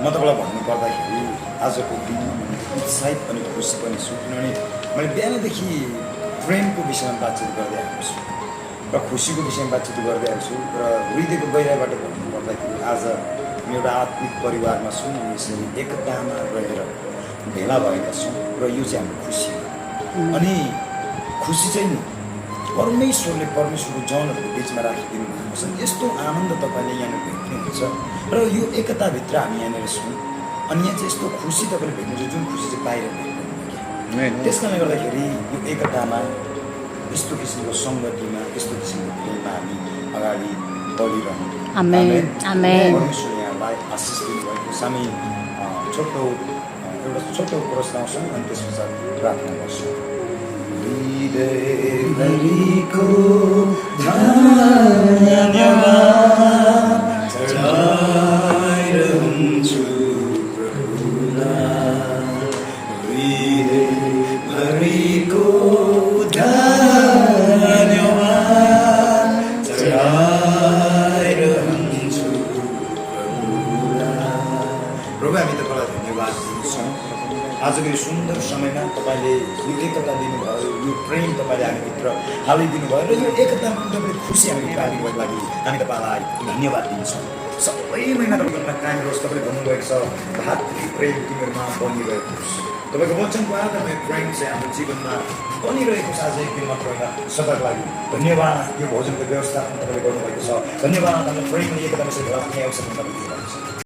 म तपाईँलाई भन्नुपर्दाखेरि आजको दिनमा मैले उत्साहित अनि खुसी पनि छु किनभने मैले बिहानदेखि प्रेमको विषयमा बातचित गर्दै आएको छु र खुसीको विषयमा बातचित गर्दै आएको छु र हृदयको गहिराइबाट भन्नुपर्दाखेरि आज हामी एउटा आत्मिक परिवारमा छौँ अनि यसरी एकतामा रहेर भेला भएका छौँ र यो चाहिँ हाम्रो खुसी हो। अनि खुसी चाहिँ परमेश्वरले परमेश्वरको जनहरूको बिचमा राखिदिनु भएको छ। यस्तो आनन्द तपाईँले यहाँनिर भेट्नुहुन्छ र यो एकताभित्र हामी यहाँनिर छौँ अनि यहाँ चाहिँ यस्तो खुसी तपाईँले भेट्नुहुन्छ जुन खुसी चाहिँ बाहिर भेट्नुहुन्न। त्यस कारणले गर्दाखेरि यो एकतामा यस्तो किसिमको सङ्गतिमा यस्तो किसिमको प्रेममा हामी अगाडि बढिरहँ। परमेश्वर यहाँलाई आशिष दिनुभएको छ। हामी एउटा छोटो कोरस गाउँछौँ अनि त्यस पछाडि प्रार्थना गर्छौँ। हृदयभरिको धन्यवाद चढाइरहन्छु प्रभुलाई, हृदयभरिको धन्यवाद चढाइरहन्छु प्रभुलाई। प्रभु हामी तपाईँलाई धन्यवाद दिन्छौँ आजको यो सुन्दर समयमा तपाईँले यो एकता दिनुभयो, यो प्रेम तपाईँले हामीभित्र हालिदिनु भयो र यो एकतामा तपाईँले खुसी हामीले पार्नुको लागि हामी तपाईँलाई धन्यवाद दिन्छौँ। सबै महिना तपाईँको कायम रहोस्। तपाईँले भन्नुभएको छ भातृ प्रेम तिमीहरूमा बनिरहेको होस्। तपाईँको वचनको आधारमा प्रेम चाहिँ हाम्रो जीवनमा बनिरहेको छ। आज एक दिन मात्र होइन, सदाको लागि धन्यवाद। यो भोजनको व्यवस्थापन तपाईँले गर्नुभएको छ। धन्यवाद। हाम्रो प्रेम एकतामा चाहिँ राख्ने अवसर तपाईँले दिनुभएको छ।